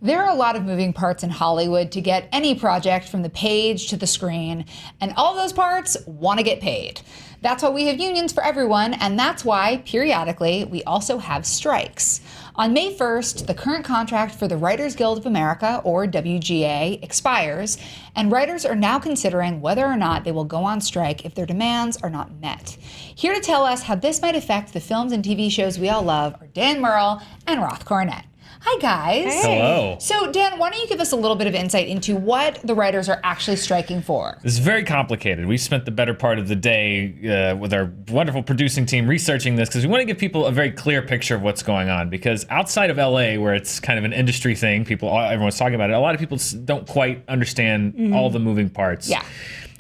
There are a lot of moving parts in Hollywood to get any project from the page to the screen, and all those parts want to get paid. That's why we have unions for everyone, and that's why, periodically, we also have strikes. On May 1st, the current contract for the Writers Guild of America, or WGA, expires, and writers are now considering whether or not they will go on strike if their demands are not met. Here to tell us how this might affect the films and TV shows we all love are Dan Murrell and Roth Cornett. Hi, guys. Hey. Hello. So, Dan, why don't you give us a little bit of insight into what the writers are actually striking for? This is very complicated. We spent the better part of the day with our wonderful producing team researching this because we want to give people a very clear picture of what's going on. Because outside of LA, where it's kind of an industry thing, everyone's talking about it, a lot of people don't quite understand all the moving parts. Yeah.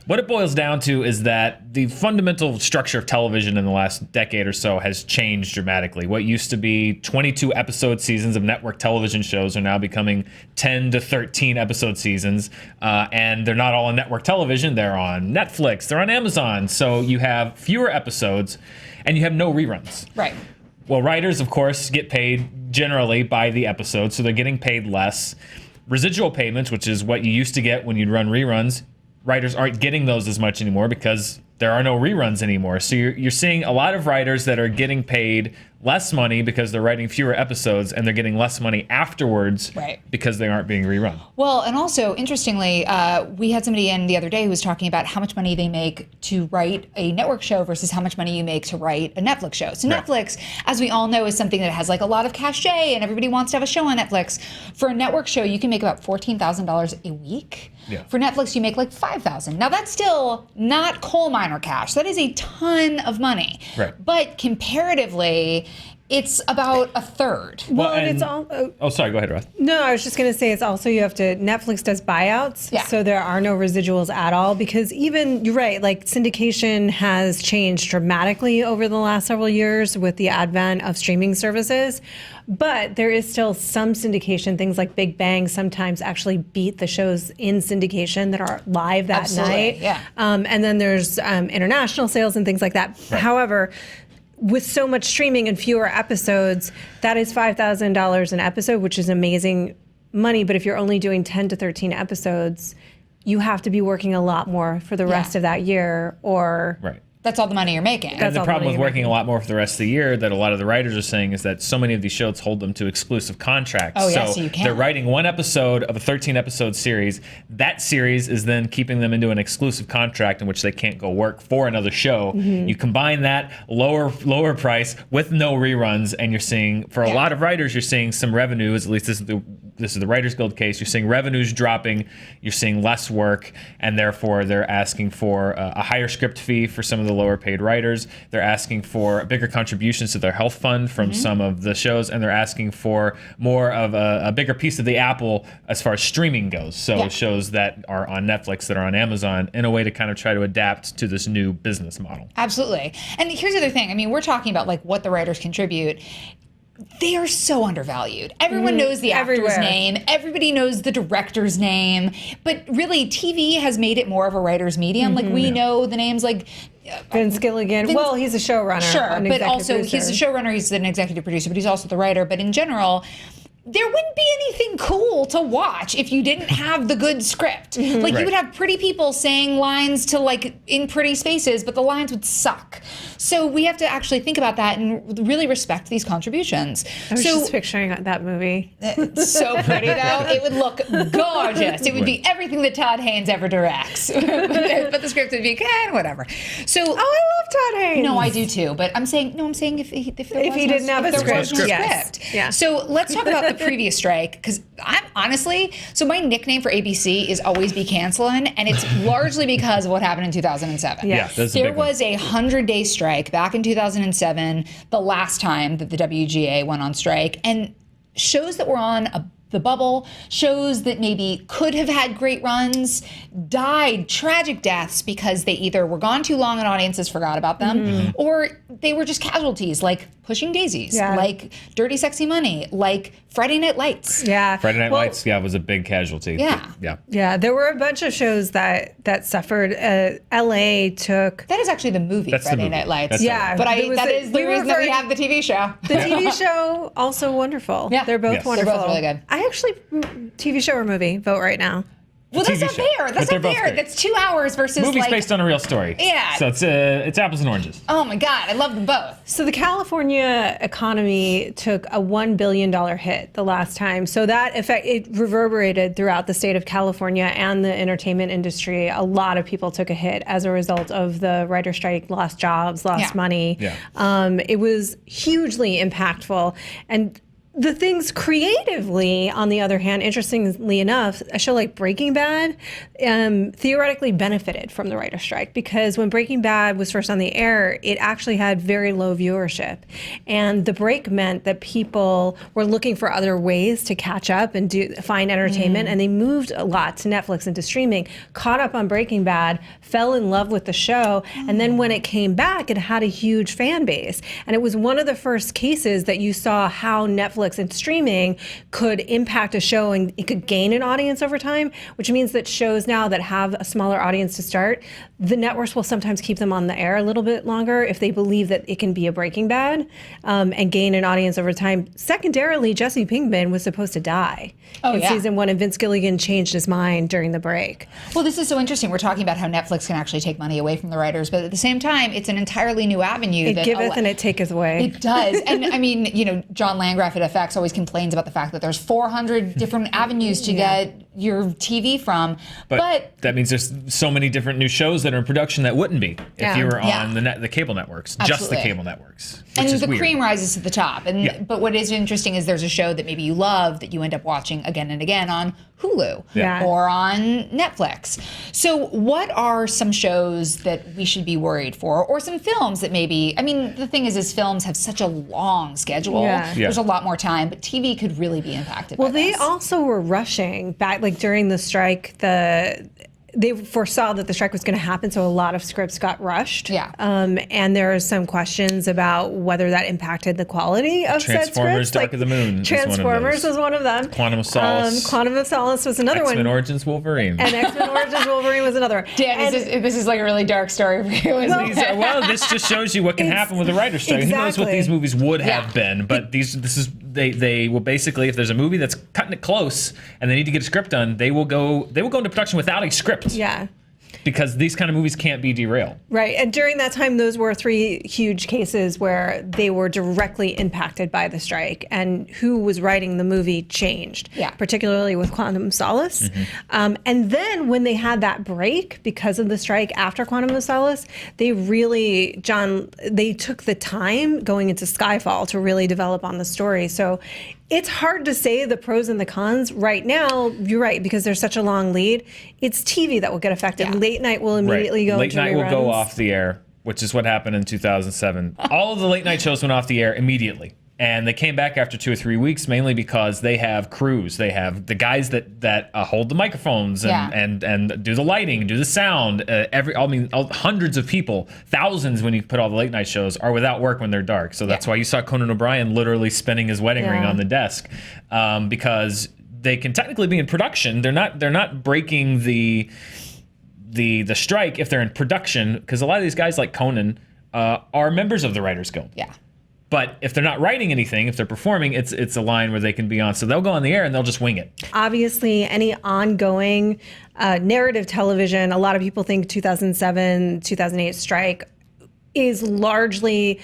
What it boils down to is that the fundamental structure of television in the last decade or so has changed dramatically. What used to be 22 episode seasons of network television shows are now becoming 10 to 13 episode seasons. And they're not all on network television. They're on Netflix. They're on Amazon. So you have fewer episodes and you have no reruns. Right. Well, writers, of course, get paid generally by the episode. So they're getting paid less. Residual payments, which is what you used to get when you'd run reruns, writers aren't getting those as much anymore because there are no reruns anymore. So you're seeing a lot of writers that are getting paid less money because they're writing fewer episodes, and they're getting less money afterwards because they aren't being rerun. Well, and also, interestingly, we had somebody in the other day who was talking about how much money they make to write a network show versus how much money you make to write a Netflix show. So Netflix, as we all know, is something that has like a lot of cachet, and everybody wants to have a show on Netflix. For a network show, you can make about $14,000 a week. Yeah. For Netflix, you make like $5,000. Now, that's still not coal miner cash. That is a ton of money. Right. But comparatively, it's about a third. Well, and it's all. Oh, sorry. Go ahead, Roth. No, I was just going to say it's also Netflix does buyouts, so there are no residuals at all because even, you're right, like syndication has changed dramatically over the last several years with the advent of streaming services, but there is still some syndication. Things like Big Bang sometimes actually beat the shows in syndication that are live that night. Yeah. And then there's international sales and things like that. Right. However, with so much streaming and fewer episodes, that is $5,000 an episode, which is amazing money. But if you're only doing 10 to 13 episodes, you have to be working a lot more for the rest of that year, or that's all the money you're making. And the problem with working a lot more for the rest of the year that a lot of the writers are saying is that so many of these shows hold them to exclusive contracts. Oh, yeah, so you can't. They're writing one episode of a 13-episode series. That series is then keeping them into an exclusive contract in which they can't go work for another show. You combine that lower price with no reruns, and you're seeing, for a lot of writers, you're seeing some revenues, at least this is the Writers Guild case, you're seeing revenues dropping, you're seeing less work, and therefore they're asking for a higher script fee for some of the lower paid writers. They're asking for bigger contributions to their health fund from some of the shows, and they're asking for more of a bigger piece of the apple as far as streaming goes. So shows that are on Netflix, that are on Amazon, in a way to kind of try to adapt to this new business model. Absolutely. And here's the other thing. I mean, we're talking about like what the writers contribute. They are so undervalued. Everyone knows the actor's name. Everybody knows the director's name. But really, TV has made it more of a writer's medium. Like, we know the names like... Vince Gilligan. Well, he's a showrunner. Sure, but also he's a showrunner. He's an executive producer, but he's also the writer. But in general... there wouldn't be anything cool to watch if you didn't have the good script. Like, you would have pretty people saying lines to, like, in pretty spaces, but the lines would suck. So we have to actually think about that and really respect these contributions. I was just picturing that movie. So pretty, though. It would look gorgeous. It would be everything that Todd Haynes ever directs. But the script would be kind of whatever. So, I love Todd Haynes. No, I do too. But I'm saying if he didn't have a script. Yes. Yeah. So let's talk about the previous strike, because I'm honestly, so my nickname for ABC is always be canceling, and it's largely because of what happened in 2007. Yeah, there was a 100-day strike back in 2007, the last time that the WGA went on strike, and shows that were on the bubble, shows that maybe could have had great runs, died tragic deaths because they either were gone too long and audiences forgot about them, or they were just casualties, like Pushing Daisies, like Dirty Sexy Money, like Friday Night Lights. Yeah. Friday Night Lights, was a big casualty. Yeah. There were a bunch of shows that suffered. LA took... That is actually the movie, Friday Night Lights. But that is the reason that we have the TV show. The TV show, also wonderful. Yeah. They're both wonderful. They're both really good. I actually, TV show or movie, vote right now. Well, that's not fair. That's not fair. Great. That's 2 hours versus Movies based on a real story. Yeah. So it's apples and oranges. Oh my God, I love them both. So the California economy took a $1 billion hit the last time. So that effect, it reverberated throughout the state of California and the entertainment industry. A lot of people took a hit as a result of the writer strike, lost jobs, lost money. Yeah. It was hugely impactful. And the things creatively, on the other hand, interestingly enough, a show like Breaking Bad theoretically benefited from the writer's strike, because when Breaking Bad was first on the air, it actually had very low viewership. And the break meant that people were looking for other ways to catch up and find entertainment, and they moved a lot to Netflix and to streaming, caught up on Breaking Bad, fell in love with the show, and then when it came back, it had a huge fan base. And it was one of the first cases that you saw how Netflix and streaming could impact a show, and it could gain an audience over time, which means that shows now that have a smaller audience to start, the networks will sometimes keep them on the air a little bit longer if they believe that it can be a Breaking Bad and gain an audience over time. Secondarily, Jesse Pinkman was supposed to die in season 1, and Vince Gilligan changed his mind during the break. Well, this is so interesting. We're talking about how Netflix can actually take money away from the writers, but at the same time, it's an entirely new avenue. It giveth and it taketh away. It does. And I mean, John Landgraf at FX always complains about the fact that there's 400 different avenues to get your TV from. But that means there's so many different new shows that are in production that wouldn't be if you were on the cable networks, just the cable networks. And the cream rises to the top. And but what is interesting is there's a show that maybe you love that you end up watching again and again on Hulu or on Netflix. So what are some shows that we should be worried for, or some films that maybe, I mean, the thing is films have such a long schedule. There's a lot more time, but TV could really be impacted by this. Well, they also were rushing back, like during the strike, they foresaw that the strike was going to happen, so a lot of scripts got rushed. And there are some questions about whether that impacted the quality of said scripts. Transformers: Dark of the Moon. Transformers was one of them. Quantum of Solace. Quantum of Solace was another one. X-Men Origins Wolverine. And X-Men Origins Wolverine was another one. Dan, this is like a really dark story for you, isn't it? Well, this just shows you what can happen with a writer's strike. Who knows what these movies would have been? But they will basically, if there's a movie that's cutting it close and they need to get a script done, they will go into production without a script. Yeah. Because these kind of movies can't be derailed. Right. And during that time, those were 3 huge cases where they were directly impacted by the strike, and who was writing the movie changed, particularly with Quantum of Solace. And then when they had that break because of the strike after Quantum of Solace, they took the time going into Skyfall to really develop on the story. So it's hard to say the pros and the cons right now. You're right, because there's such a long lead. It's TV that will get affected. Late night will immediately go into reruns. Late night will go off the air, which is what happened in 2007. All of the late night shows went off the air immediately. And they came back after 2 or 3 weeks, mainly because they have crews. They have the guys that hold the microphones and do the lighting, do the sound. Hundreds of people, thousands when you put all the late night shows, are without work when they're dark. So that's why you saw Conan O'Brien literally spinning his wedding ring on the desk, because they can technically be in production. They're not breaking the strike if they're in production, because a lot of these guys like Conan are members of the Writers Guild. But if they're not writing anything, if they're performing, it's a line where they can be on. So they'll go on the air and they'll just wing it. Obviously, any ongoing narrative television, a lot of people think 2007, 2008 strike is largely...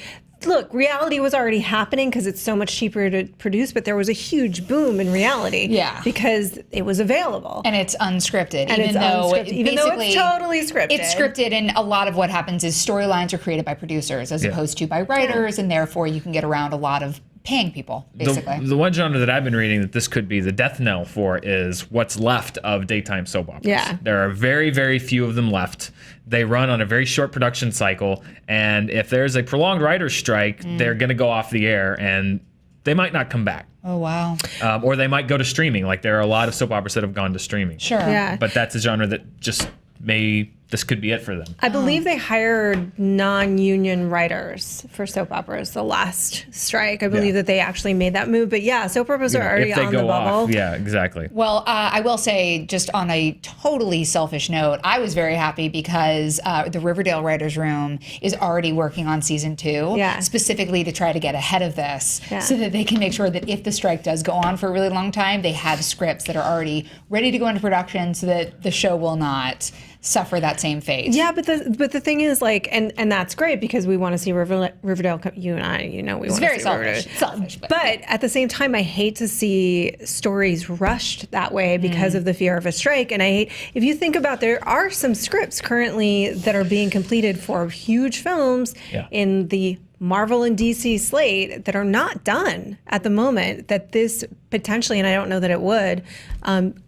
Look, reality was already happening because it's so much cheaper to produce, but there was a huge boom in reality because it was available. And it's unscripted, even though it's totally scripted. It's scripted, and a lot of what happens is storylines are created by producers as opposed to by writers, and therefore you can get around a lot of paying people, basically. The one genre that I've been reading that this could be the death knell for is what's left of daytime soap operas. There are very, very few of them left. They run on a very short production cycle, and if there's a prolonged writer's strike, they're going to go off the air, and they might not come back. Oh, wow. Or they might go to streaming. Like, there are a lot of soap operas that have gone to streaming. Sure. Yeah. But that's a genre that just may this could be it for them. I believe they hired non-union writers for soap operas the last strike. I believe that they actually made that move. But yeah, soap operas are already if they on go the bubble. off, yeah, exactly. Well, I will say, just on a totally selfish note, I was very happy because the Riverdale Writers Room is already working on season 2, specifically to try to get ahead of this, so that they can make sure that if the strike does go on for a really long time, they have scripts that are already ready to go into production so that the show will not suffer that same fate. Yeah, but the thing is, like, and that's great because we want to see Riverdale come, you and I, we want to see selfish. Selfish, but at the same time, I hate to see stories rushed that way because of the fear of a strike. And if you think about, there are some scripts currently that are being completed for huge films in the Marvel and DC slate that are not done at the moment, that this potentially, and I don't know that it would,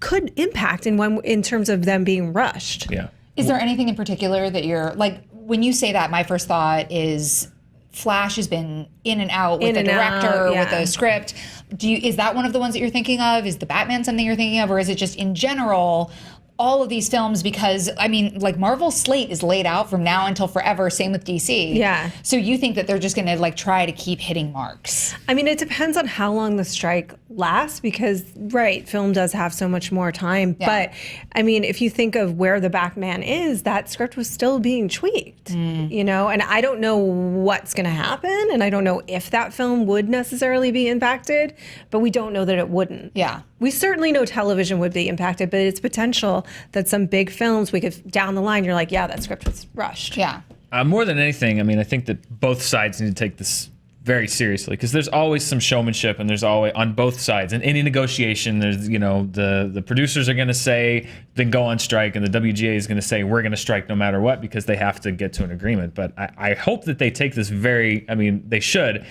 could impact in terms of them being rushed. Yeah. Is there anything in particular that you're, like, when you say that, my first thought is Flash has been in and out with the director, with the script. Is that one of the ones that you're thinking of? Is the Batman something you're thinking of? Or is it just in general, all of these films? Because, I mean, like, Marvel's slate is laid out from now until forever, same with DC. Yeah. So you think that they're just going to, like, try to keep hitting marks? I mean, it depends on how long the strike lasts because, film does have so much more time. Yeah. But, I mean, if you think of where the Batman is, that script was still being tweaked, and I don't know what's going to happen, and I don't know if that film would necessarily be impacted, but we don't know that it wouldn't. Yeah. We certainly know television would be impacted, but it's potential that some big films, we could, down the line, you're like, yeah, that script was rushed. Yeah. More than anything, I mean, I think that both sides need to take this very seriously because there's always some showmanship and there's always on both sides. In any negotiation, there's, the producers are going to say, then go on strike, and the WGA is going to say, we're going to strike no matter what because they have to get to an agreement. But I hope that they take this they should.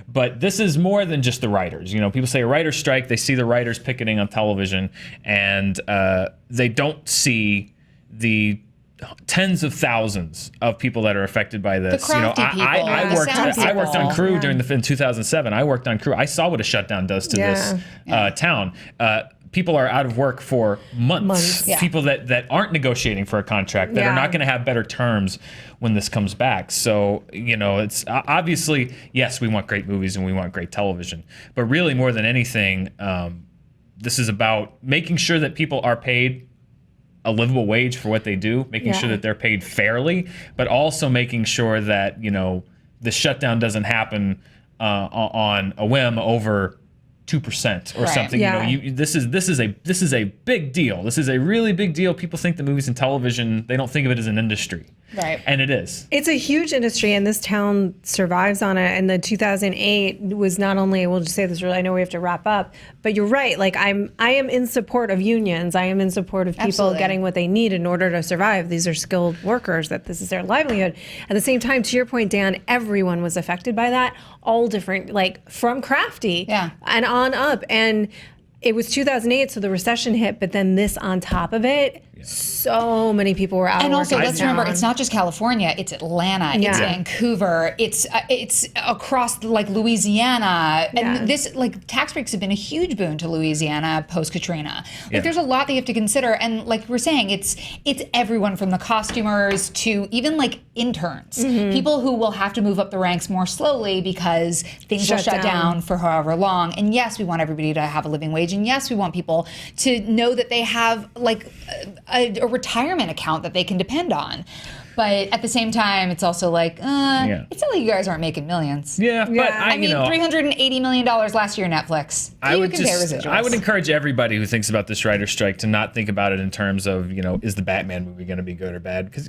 But this is more than just the writers. People say a writer's strike, they see the writers picketing on television, and they don't see the tens of thousands of people that are affected by this. The crafty people, I worked on Crew in 2007. I worked on Crew. I saw what a shutdown does to this town. People are out of work for months. Yeah. People that aren't negotiating for a contract, that are not going to have better terms when this comes back. So, it's obviously, yes, we want great movies and we want great television. But really, more than anything, this is about making sure that people are paid a livable wage for what they do, making sure that they're paid fairly, but also making sure that, the shutdown doesn't happen on a whim over 2% or something. Yeah. This is a big deal. This is a really big deal. People think the movies and television, they don't think of it as an industry. Right. And it is. It's a huge industry, and this town survives on it. And the 2008 was not only, we'll just say this really, I know we have to wrap up, but you're right. Like, I am in support of unions. I am in support of people getting what they need in order to survive. These are skilled workers, that this is their livelihood. At the same time, to your point, Dan, everyone was affected by that. All different, like, from Crafty and on up. And it was 2008, so the recession hit, but then this on top of it, so many people were out. And also, let's remember, down. it's not just California; it's Atlanta, it's Vancouver, it's across like Louisiana, and this tax breaks have been a huge boon to Louisiana post Katrina. Like, there's a lot that you have to consider, and like we're saying, it's everyone from the costumers to even like interns, people who will have to move up the ranks more slowly because things will shut down for however long. And yes, we want everybody to have a living wage, and yes, we want people to know that they have like a retirement account that they can depend on. But at the same time, it's also like, it's not like you guys aren't making millions. Yeah, but I mean, $380 million last year, Netflix. I would encourage everybody who thinks about this writer's strike to not think about it in terms of, is the Batman movie going to be good or bad? Because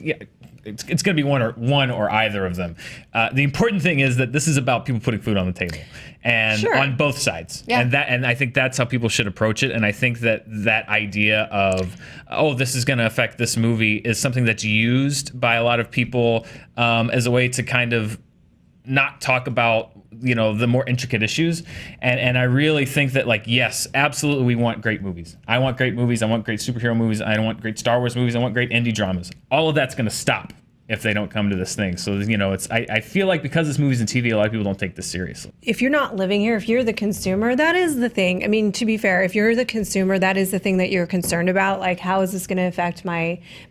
it's going to be one or either of them. The important thing is that this is about people putting food on the table, and on both sides. Yeah. And I think that's how people should approach it. And I think that idea of, this is going to affect this movie is something that's used by a lot of people as a way to kind of not talk about the more intricate issues. And I really think that, like, yes, absolutely, we want great movies. I want great movies. I want great superhero movies. I want great Star Wars movies. I want great indie dramas. All of that's going to stop if they don't come to this thing. So, you know, I feel like because it's movies and TV, a lot of people don't take this seriously. If you're not living here, if you're the consumer, that is the thing. I mean, to be fair, if you're the consumer, that is the thing that you're concerned about. Like, how is this going to affect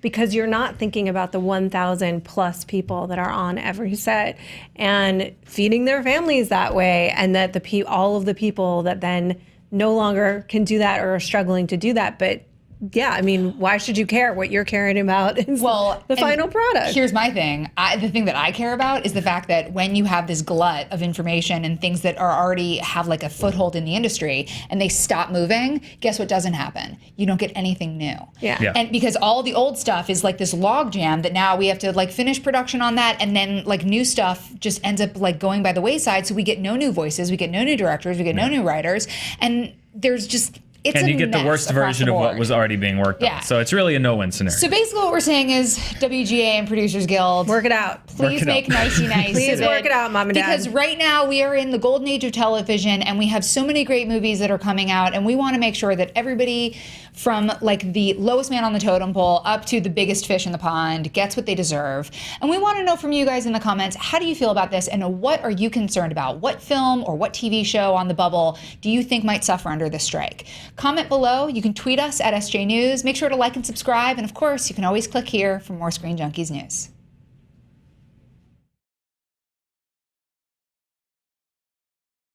because you're not thinking about the 1,000 plus people that are on every set and feeding their families that way, and that all of the people that then no longer can do that or are struggling to do that. But yeah, I mean, why should you care? What you're caring about is the final product. Here's my thing. The thing that I care about is the fact that when you have this glut of information and things that are already have like a foothold in the industry and they stop moving, guess what doesn't happen? You don't get anything new. Yeah. And because all the old stuff is like this log jam that now we have to like finish production on that, and then like new stuff just ends up like going by the wayside. So we get no new voices, we get no new directors, we get no new writers, and there's just... and you get the worst version of what was already being worked on. So it's really a no-win scenario. So basically what we're saying is WGA and Producers Guild, work it out. Please make nicey nice. Please work it out, Mom and Dad. Because right now we are in the golden age of television and we have so many great movies that are coming out, and we want to make sure that everybody from like the lowest man on the totem pole up to the biggest fish in the pond gets what they deserve. And we want to know from you guys in the comments, how do you feel about this and what are you concerned about? What film or what TV show on the bubble do you think might suffer under this strike? Comment below. You can tweet us at SJ News. Make sure to like and subscribe. And of course, you can always click here for more Screen Junkies news.